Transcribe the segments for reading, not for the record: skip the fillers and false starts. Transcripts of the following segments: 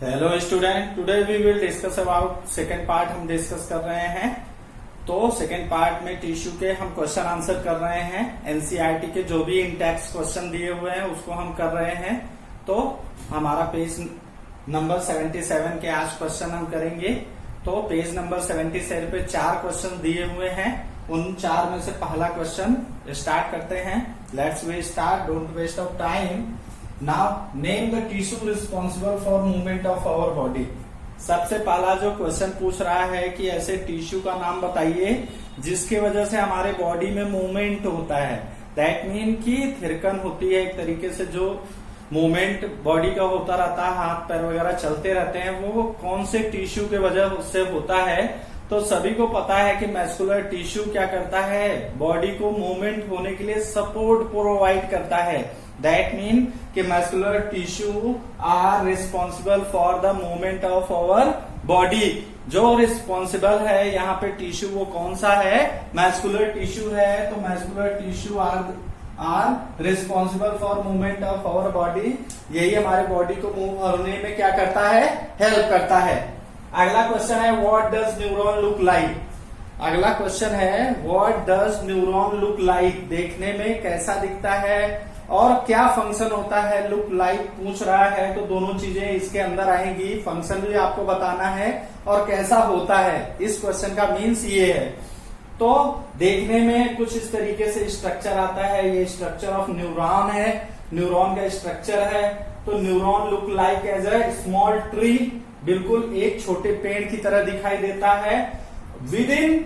Hello student, today we will discuss about second part. हम discuss कर रहे हैं तो सेकेंड पार्ट में टिश्यू के हम क्वेश्चन आंसर कर रहे हैं। एनसीईआरटी के जो भी इंटेक्स क्वेश्चन दिए हुए हैं उसको हम कर रहे हैं। तो हमारा पेज नंबर 77 के आज क्वेश्चन हम करेंगे। तो पेज नंबर 77 पे 4 क्वेश्चन दिए हुए हैं। उन 4 में से पहला क्वेश्चन स्टार्ट करते हैं। Let's we start, don't waste of time. Now name the tissue responsible for movement of our body. सबसे पहला जो क्वेश्चन पूछ रहा है कि ऐसे टिश्यू का नाम बताइए जिसकी वजह से हमारे बॉडी में मूवमेंट होता है। दैट मीन कि थिरकन होती है एक तरीके से, जो मूवमेंट बॉडी का होता रहता है, हाथ पैर वगैरह चलते रहते हैं, वो कौन से टिश्यू के वजह से होता है। तो सभी को पता है कि मस्कुलर टिश्यू क्या करता है, बॉडी को मूवमेंट होने के लिए सपोर्ट प्रोवाइड करता है। दैट मीन कि muscular tissue are responsible for the movement of our body. जो रिस्पॉन्सिबल है यहाँ पे टिश्यू, वो कौन सा है, मस्कुलर टिश्यू है। तो muscular tissue are responsible for movement of our body. यही हमारे बॉडी को मूव होने में क्या करता है, हेल्प करता है। अगला क्वेश्चन है what does neuron look like. अगला क्वेश्चन है what does neuron look like. देखने में कैसा दिखता है और क्या फंक्शन होता है। लुक लाइक पूछ रहा है तो दोनों चीजें इसके अंदर आएंगी। फंक्शन भी आपको बताना है और कैसा होता है। इस क्वेश्चन का मीन्स ये है। तो देखने में कुछ इस तरीके से स्ट्रक्चर आता है। ये स्ट्रक्चर ऑफ न्यूरॉन है, न्यूरॉन का स्ट्रक्चर है। तो neuron look like as a small tree, बिल्कुल एक छोटे पेड़ की तरह दिखाई देता है। Within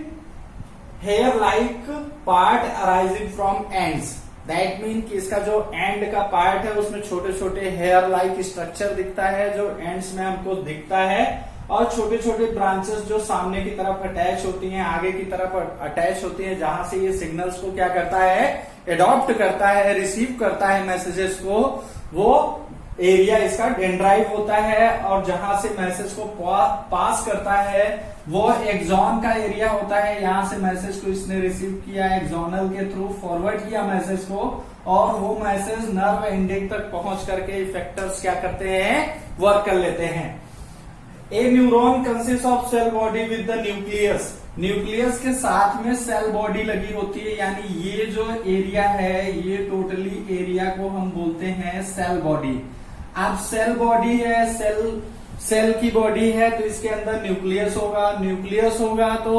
hair like part arising from ends. That mean कि इसका जो एंड का पार्ट है उसमें छोटे छोटे हेयर लाइक स्ट्रक्चर दिखता है जो एंड्स में हमको दिखता है, और छोटे छोटे ब्रांचेस जो सामने की तरफ अटैच होती हैं, आगे की तरफ अटैच होती हैं, जहां से ये सिग्नल्स को क्या करता है, एडॉप्ट करता है, रिसीव करता है मैसेजेस को। वो एरिया इसका डेंड्राइट होता है, और जहां से मैसेज को पास करता है वो एक्सॉन का एरिया होता है। यहां से मैसेज को इसने रिसीव किया, एक्सोनल के थ्रू फॉरवर्ड किया मैसेज को, और वो मैसेज नर्व एंडिंग तक पहुंच करके इफेक्टर्स क्या करते हैं, वर्क कर लेते हैं। A neuron consist of cell body with the nucleus. Nucleus के साथ में सेल बॉडी लगी होती है, यानी ये जो एरिया है, ये टोटली एरिया को हम बोलते हैं सेल बॉडी। अब सेल बॉडी है, सेल की बॉडी है, तो इसके अंदर न्यूक्लियस होगा। न्यूक्लियस होगा तो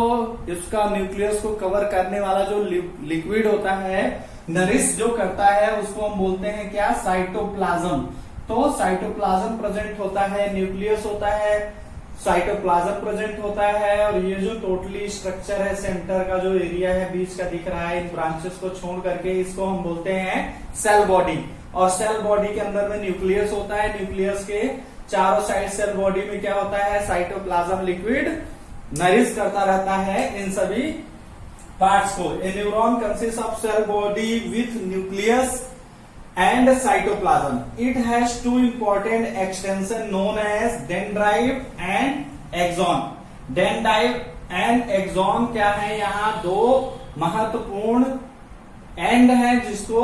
इसका न्यूक्लियस को कवर करने वाला जो लिक्विड होता है, नरिश जो करता है, उसको हम बोलते हैं क्या, साइटोप्लाज्म। तो साइटोप्लाज्म प्रेजेंट होता है, न्यूक्लियस होता है, साइटोप्लाज्म प्रेजेंट होता है। और ये जो टोटली स्ट्रक्चर है, सेंटर का जो एरिया है बीच का दिख रहा है, इन ब्रांचेस को छोड़ करके इसको हम बोलते हैं सेल बॉडी। और सेल बॉडी के अंदर में न्यूक्लियस होता है। न्यूक्लियस के चारों साइड सेल बॉडी में क्या होता है, साइटोप्लाज्म लिक्विड नरिश करता रहता है इन सभी पार्ट्स को। A neuron consist of cell body with nucleus and cytoplasm. It has two important extension known as dendrite and axon. Dendrite and axon क्या है, यहाँ दो महत्वपूर्ण एंड है जिसको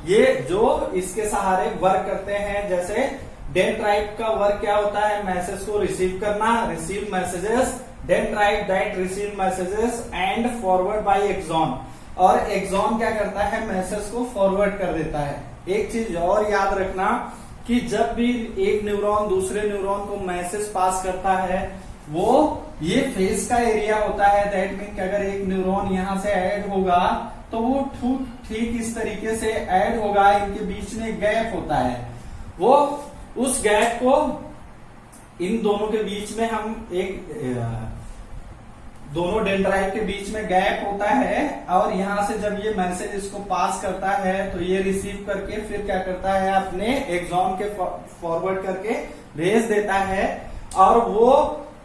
ये जो इसके सहारे वर्क करते हैं। जैसे डेंड्राइट का वर्क क्या होता है, मैसेज को रिसीव करना, receive messages, dendrite that receive messages and forward by axon. और एक्सॉन क्या करता है, मैसेज को फॉरवर्ड कर देता है। एक चीज और याद रखना कि जब भी एक न्यूरॉन दूसरे न्यूरॉन को मैसेज पास करता है, वो ये फेस का एरिया होता है। दैट मीन कि अगर एक न्यूरॉन यहां से ऐड होगा तो वो ठीक इस तरीके से ऐड होगा। इनके बीच में गैप होता है, वो उस गैप को इन दोनों के बीच में हम दोनों डेंड्राइट के बीच में गैप होता है, और यहां से जब ये मैसेज इसको पास करता है तो ये रिसीव करके फिर क्या करता है, अपने एक्सॉन के फॉरवर्ड करके भेज देता है। और वो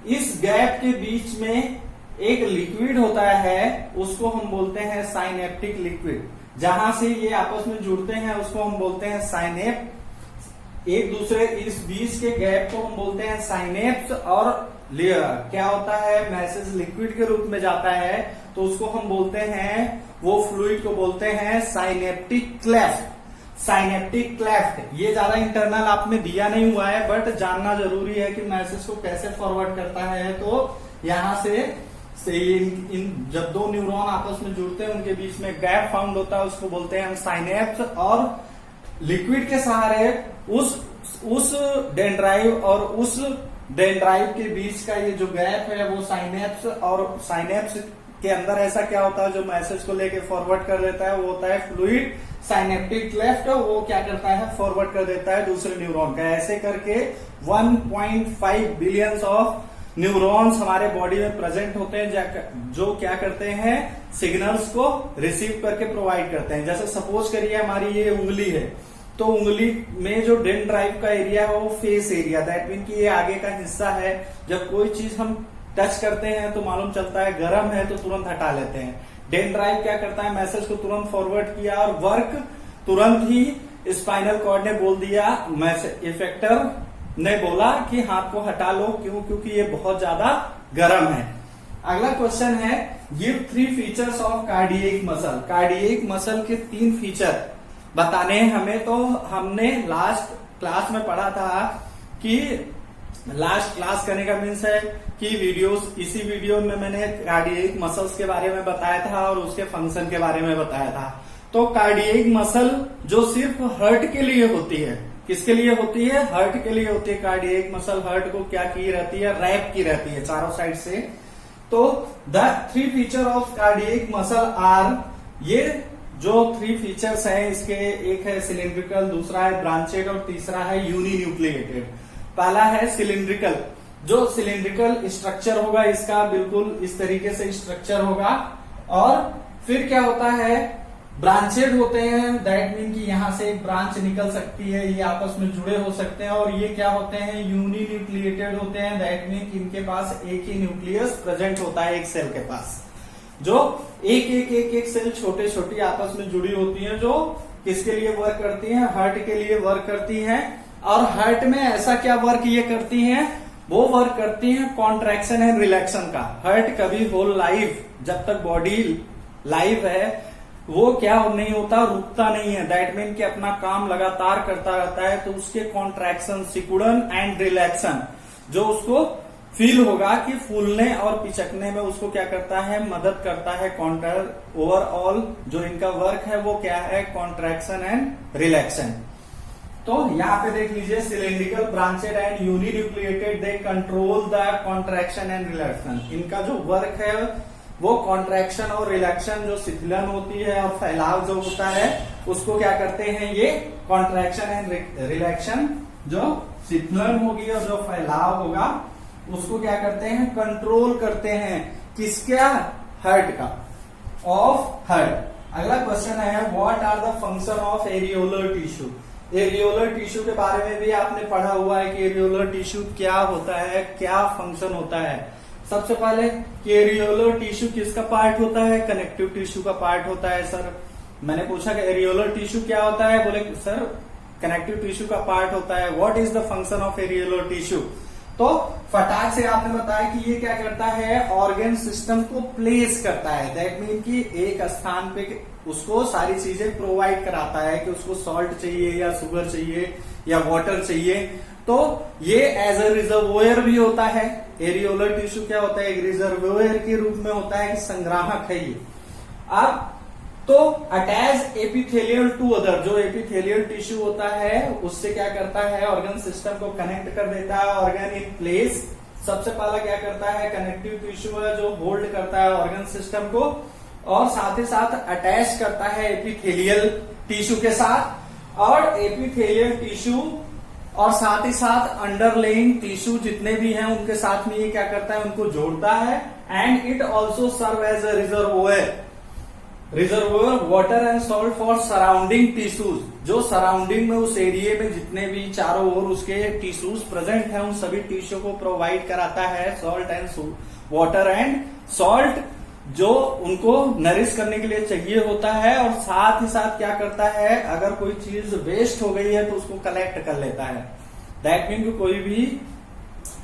इस गैप के बीच में एक लिक्विड होता है, उसको हम बोलते हैं साइनेप्टिक लिक्विड। जहां से ये आपस में जुड़ते हैं उसको हम बोलते हैं साइनेप। एक दूसरे इस बीच के गैप को हम बोलते हैं साइनेप्स। और क्या होता है, मैसेज लिक्विड के रूप में जाता है तो उसको हम बोलते हैं, वो फ्लूइड को बोलते हैं साइनेप्टिक क्लेफ्ट। Synaptic cleft. ये ज्यादा इंटरनल आप में दिया नहीं हुआ है, बट जानना जरूरी है कि मैसेज को कैसे फॉरवर्ड करता है। तो यहाँ से जब दो न्यूरॉन आपस में जुड़ते हैं उनके बीच में गैप फाउंड होता है, उसको बोलते हैं हम साइनेप्स। और लिक्विड के सहारे उस डेंड्राइव और उस डेंड्राइव के बीच का ये जो गैप है वो साइनेप्स, और साइनेप्स के अंदर ऐसा क्या होता है जो मैसेज को लेके फॉरवर्ड कर देता है, वो होता है फ्लूइड साइनेप्टिक क्लेफ्ट। वो क्या करता है, फॉरवर्ड कर देता है दूसरे न्यूरॉन का। ऐसे करके 1.5 बिलियंस ऑफ न्यूरॉन्स हमारे बॉडी में प्रेजेंट होते हैं, जो क्या करते हैं, सिग्नल्स को रिसीव करके प्रोवाइड करते हैं। जैसे सपोज करिए हमारी ये उंगली है, तो उंगली में जो डेंड्राइव का एरिया है वो फेस एरिया, दैट मीन कि ये आगे का हिस्सा है। जब कोई चीज हम टच करते हैं तो मालूम चलता है गर्म है तो तुरंत हटा लेते हैं। डेंड्राइव क्या करता है, मैसेज को तुरंत फॉरवर्ड किया और वर्क तुरंत ही स्पाइनल कॉर्ड ने बोल दिया, मैसेज इफेक्टर ने बोला कि हाथ को हटा लो, क्यों, क्योंकि ये बहुत ज्यादा गर्म है। अगला क्वेश्चन है, give 3 features of cardiac muscle. Cardiac muscle के 3 फीचर बताने हैं हमें। तो हमने लास्ट क्लास में पढ़ा था कि लास्ट क्लास करने का मीन्स है कि वीडियोस, इसी वीडियो में मैंने कार्डियक मसल्स के बारे में बताया था और उसके फंक्शन के बारे में बताया था। तो कार्डियक मसल जो सिर्फ हार्ट के लिए होती है, किसके लिए होती है, हार्ट के लिए होती है। कार्डियक मसल हार्ट को क्या की रहती है, रैप की रहती है चारों साइड से। तो the 3 feature of cardiac muscle are, ये जो 3 फीचर्स हैं इसके, एक है सिलिंड्रिकल, दूसरा है ब्रांचेड और तीसरा है यूनिन्यूक्लिएटेड। पहला है सिलिंड्रिकल। जो सिलिंड्रिकल स्ट्रक्चर होगा इसका बिल्कुल इस तरीके से स्ट्रक्चर होगा। और फिर क्या होता है, ब्रांचेड होते हैं, दैट मीन कि यहां से एक ब्रांच निकल सकती है, ये आपस में जुड़े हो सकते हैं। और ये क्या होते हैं, यूनिन्यूक्लिएटेड होते हैं, दैट मीन कि इनके पास एक ही न्यूक्लियस प्रेजेंट होता है एक सेल के पास, जो एक सेल छोटे छोटी आपस में जुड़ी होती हैं, जो किसके लिए वर्क करती हैं, हार्ट के लिए वर्क करती हैं। और हार्ट में ऐसा क्या वर्क ये करती हैं, वो वर्क करती हैं कॉन्ट्रैक्शन एंड रिलैक्शन का। हार्ट कभी होल लाइफ, जब तक बॉडी लाइफ है, वो क्या नहीं होता, रुकता नहीं है, दैट मीन कि अपना काम लगातार करता रहता है। तो उसके कॉन्ट्रैक्शन, सिकुड़न एंड रिलैक्शन जो उसको फील होगा कि फूलने और पिचकने में उसको क्या करता है, मदद करता है। ओवरऑल जो इनका वर्क है वो क्या है, कॉन्ट्रैक्शन एंड रिलैक्शन। तो यहाँ पे देख लीजिए, cylindrical, branched and uninucleated, they control the contraction and रिलैक्शन। इनका जो वर्क है वो कॉन्ट्रैक्शन और रिलैक्शन, जो शिथिलन होती है और फैलाव जो होता है, उसको क्या करते हैं, ये कॉन्ट्रैक्शन एंड रिलैक्शन, जो शिथिलन होगी और जो फैलाव होगा उसको क्या करते हैं, कंट्रोल करते हैं। किसका, हार्ट का, ऑफ हार्ट। अगला क्वेश्चन है, what are the function of areolar tissue. Areolar tissue के बारे में भी आपने पढ़ा हुआ है कि एरियोलर टिश्यू क्या होता है, क्या फंक्शन होता है। सबसे पहले कि एरियोलर टिश्यू किसका पार्ट होता है, कनेक्टिव टिश्यू का पार्ट होता है। सर मैंने पूछा कि एरियोलर टिश्यू क्या होता है, बोले सर कनेक्टिव टिश्यू का पार्ट होता है। What is the function of areolar tissue. तो फटाक से आपने बताया कि ये क्या करता है, ऑर्गन सिस्टम को प्लेस करता है, दैट मीन कि एक स्थान पे उसको सारी चीजें प्रोवाइड कराता है कि उसको सॉल्ट चाहिए या शुगर चाहिए या वाटर चाहिए। तो ये एज ए रिजर्वोयर भी होता है। एरियोलर टिश्यू क्या होता है, एक रिजर्वोयर के रूप में होता है, संग्राहक है ये। अब तो अटैच एपिथेलियल टू अदर, जो एपिथेलियल टिश्यू होता है उससे क्या करता है, ऑर्गन सिस्टम को कनेक्ट कर देता है, ऑर्गन इन प्लेस। सबसे पहला क्या करता है, कनेक्टिव टिश्यू है जो होल्ड करता है ऑर्गन सिस्टम को, और साथ ही साथ अटैच करता है एपिथेलियल टिश्यू के साथ। और एपिथेलियल टिश्यू और साथ ही साथ अंडरलेइंग टिश्यू जितने भी हैं उनके साथ में ये क्या करता है, उनको जोड़ता है। And it also serve as a reservoir water and salt for surrounding tissues. जो सराउंडिंग में उस एरिया में जितने भी चारों ओर उसके टिश्यूज प्रेजेंट हैं उन सभी टिश्यू को प्रोवाइड कराता है salt and water and salt, जो उनको नरिश करने के लिए चाहिए होता है। और साथ ही साथ क्या करता है, अगर कोई चीज वेस्ट हो गई है तो उसको कलेक्ट कर लेता है। दैट मीन कोई भी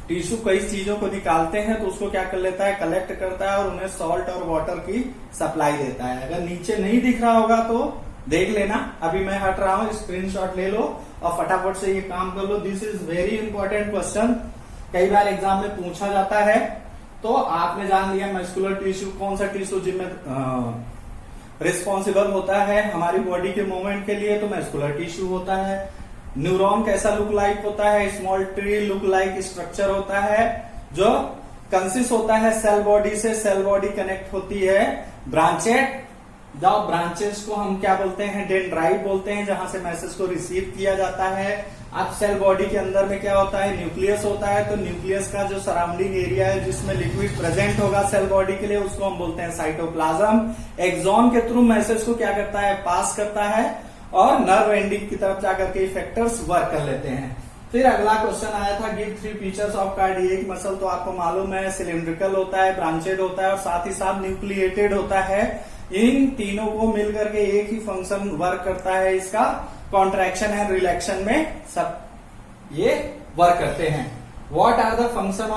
टिश्यू कई चीजों को निकालते हैं तो उसको क्या कर लेता है, कलेक्ट करता है और उन्हें सॉल्ट और वाटर की सप्लाई देता है। अगर नीचे नहीं दिख रहा होगा तो देख लेना। अभी मैं हट रहा हूँ, स्क्रीनशॉट ले लो और फटाफट से ये काम कर लो। This is very important question, कई बार एग्जाम में पूछा जाता है। तो आपने जान लिया मस्कुलर टिश्यू कौन सा टिश्यू जिसमें रिस्पॉन्सिबल होता है हमारी बॉडी के मूवमेंट के लिए, तो मस्कुलर टिश्यू होता है। न्यूरॉन कैसा लुक लाइक होता है, small tree look like structure होता है जो कंसिस्ट होता है सेल बॉडी से, सेल बॉडी कनेक्ट होती है ब्रांचेड, जब ब्रांचेस को हम क्या बोलते हैं, डेंड्राइट बोलते हैं, जहां से मैसेज को रिसीव किया जाता है। अब सेल बॉडी के अंदर में क्या होता है, न्यूक्लियस होता है। तो न्यूक्लियस का जो सराउंडिंग एरिया है जिसमें लिक्विड प्रेजेंट होगा सेल बॉडी के लिए, उसको हम बोलते हैं साइटोप्लाज्म। एक्सॉन के थ्रू मैसेज को क्या करता है, पास करता है और नर्व एंडिंग की तरफ जाकर के इफेक्टर्स वर्क कर लेते हैं। फिर अगला क्वेश्चन आया था, give 3 features of cardiac muscle. तो आपको मालूम है सिलिंड्रिकल होता है, ब्रांचेड होता है और साथ ही साथ न्यूक्लिएटेड होता है। इन तीनों को मिलकर के एक ही फंक्शन वर्क करता है, इसका कॉन्ट्रैक्शन एंड रिलैक्शन में सब ये वर्क करते हैं। What are the function